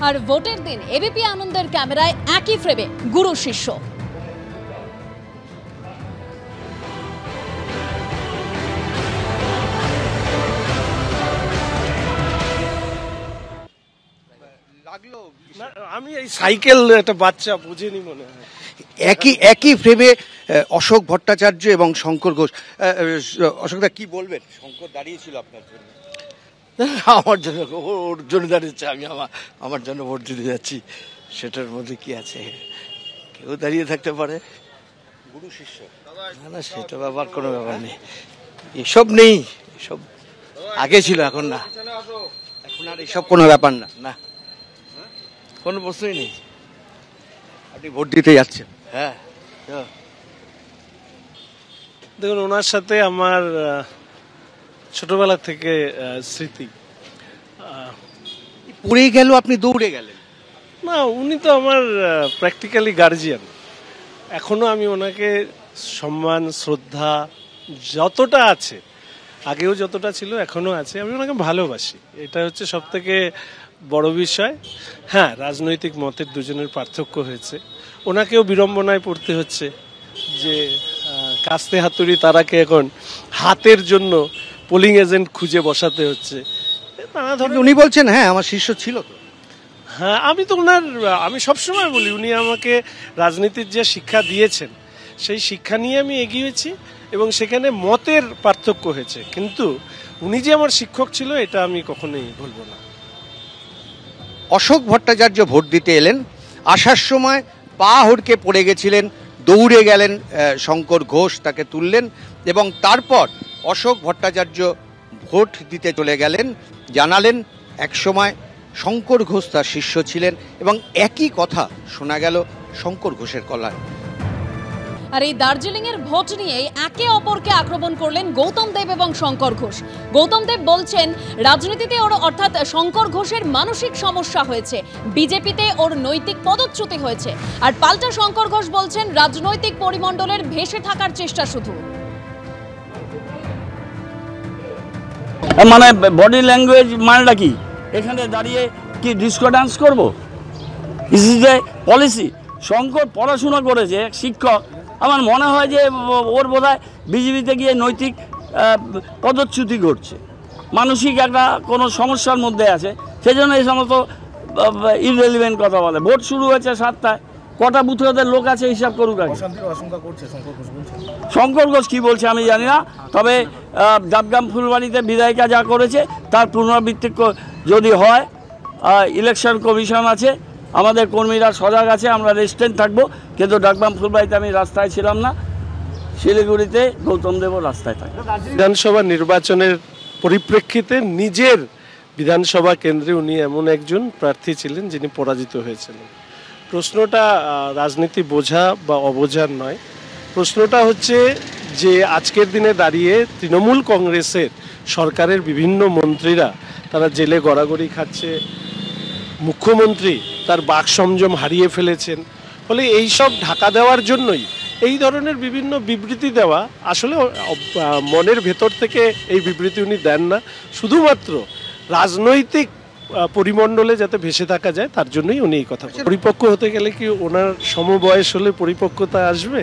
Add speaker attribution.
Speaker 1: আর ভোটের দিন এবিপি আনন্দের ক্যামেরায় একই ফ্রেমে গুরু শিষ্য।
Speaker 2: আমি এই সাইকেল একটা বাচ্চা বুঝিনি মনে হয়।
Speaker 3: একই ফ্রেমে অশোক ভট্টাচার্য এবং শঙ্কর ঘোষ। অশোকদা কি বলবেন? শঙ্কর দাঁড়িয়েছিল আপনার জন্য।
Speaker 4: আমার জন্য, ওর জন্য দাঁড়িয়েছে, আমি আমার জন্য ভোট দিতে যাচ্ছি, সেটার মধ্যে কি আছে? কেউ দাঁড়িয়ে থাকতে পারে।
Speaker 3: গুরু শিষ্য
Speaker 4: না না, সেটা ব্যাপার কোনো ব্যাপার নেই, এসব নেই, এসব আগে ছিল, এখন না,
Speaker 3: এখন আর এসব কোনো ব্যাপার না।
Speaker 4: না কোনো প্রশ্নই নেই।
Speaker 3: আপনি ভোট দিতে যাচ্ছেন?
Speaker 4: হ্যাঁ,
Speaker 2: দেখুন, ওনার সাথে আমার ছোটবেলা থেকে স্মৃতি।
Speaker 3: পড়ে গেল, আপনি দৌড়ে গেলেন?
Speaker 2: না, উনি তো আমার প্র্যাকটিক্যালি গার্জিয়ান। এখনো আমি ওনাকে সম্মান শ্রদ্ধা যতটা আছে, আগেও যতটা ছিল এখনো আছে, আমি ওনাকে ভালোবাসি। এটা হচ্ছে সব থেকে বড় বিষয়। হ্যাঁ, রাজনৈতিক মতের দুজনের পার্থক্য হয়েছে, ওনাকেও বিড়ম্বনায় পড়তে হচ্ছে যে কাস্তে হাতুড়ি তারাকে এখন হাতের জন্য পোলিং এজেন্ট খুঁজে বসাতে হচ্ছে।
Speaker 3: উনি বলছেন হ্যাঁ আমার শিষ্য ছিল তো।
Speaker 2: হ্যাঁ, আমি সবসময় বলি উনি আমাকে রাজনীতির যে শিক্ষা দিয়েছেন সেই শিক্ষা নিয়ে আমি এগিয়েছি, এবং সেখানে মতের পার্থক্য হয়েছে, কিন্তু উনি যে আমার শিক্ষক ছিল এটা আমি কখনোই বলবো না।
Speaker 3: অশোক ভট্টাচার্য ভোট দিতে এলেন, আসার সময় পা হড়কে পড়ে গেছিলেন, দৌড়ে গেলেন শঙ্কর ঘোষ, তাকে তুললেন, এবং তারপর অশোক ভট্টাচার্য ভোট দিতে চলে গেলেন। জানালেন একসময় শঙ্কর ঘোষ তার শিষ্য ছিলেন, এবং একই কথা শোনা গেল শঙ্কর ঘোষের গলায়।
Speaker 1: আর এই দার্জিলিং এর ভোট নিয়ে একে অপরকে আক্রমণ করলেন গৌতম দেব এবং শঙ্কর ঘোষ। গৌতম দেব বলছেন রাজনীতিতে ওর অর্থাৎ শঙ্কর ঘোষের মানসিক সমস্যা হয়েছে, বিজেপিতে ওর নৈতিক পদচ্যুতি হয়েছে। আর পাল্টা শঙ্কর ঘোষ বলছেন রাজনৈতিক পরিমণ্ডলের ভেসে থাকার চেষ্টা শুধু।
Speaker 5: মানে বডি ল্যাঙ্গুয়েজ মানেটা কি? এখানে দাঁড়িয়ে কি ডিস্কো ডান্স করবো? This is a policy. Shankar পড়াশোনা করেছে, শিক্ষক। আমার মনে হয় যে ওর বোধহয় বিজেপিতে গিয়ে নৈতিক পদচ্যুতি ঘটছে, মানসিক একটা কোনো সমস্যার মধ্যে আছে, সেই জন্য এই সমস্ত ইররেলিভেন্ট কথা বলে। ভোট শুরু হয়েছে 7টায়, কটা বুথে ওদের লোক আছে হিসাব করুক আগে। শঙ্কর ঘোষ কী বলছে আমি জানি না, তবে ডাবগ্রাম ফুলবাড়িতে বিধায়িকা যা করেছে তার পুনরাবৃত্তি যদি হয়, ইলেকশন কমিশন আছে, আমাদের কর্মীরা সজাগ আছে, আমরা রেস্টেন্ট থাকবো। কিন্তু ডাবগ্রাম ফুলবাড়িতে আমি রাস্তায় ছিলাম না, শিলিগুড়িতে গৌতম দেবও রাস্তায় থাকে।
Speaker 2: বিধানসভা নির্বাচনের পরিপ্রেক্ষিতে নিজের বিধানসভা কেন্দ্রে উনি এমন একজন প্রার্থী ছিলেন যিনি পরাজিত হয়েছিলেন। প্রশ্নটা রাজনীতি বোঝা বা অবোঝার নয়, প্রশ্নটা হচ্ছে যে আজকের দিনে দাঁড়িয়ে তৃণমূল কংগ্রেসের সরকারের বিভিন্ন মন্ত্রীরা তারা জেলে গড়াগড়ি খাচ্ছে, মুখ্যমন্ত্রী তার বাক সংযম হারিয়ে ফেলেছেন। ফলে এইসব ঢাকা দেওয়ার জন্যই এই ধরনের বিভিন্ন বিবৃতি দেওয়া, আসলে মনের ভেতর থেকে এই বিবৃতি উনি দেন না, শুধুমাত্র রাজনৈতিক পরিমণ্ডলে যাতে ভেসে থাকা যায় তার জন্যই উনি এই কথা। পরিপক্ক হতে গেলে কি ওনার সমবয়স হলে পরিপক্কতা আসবে?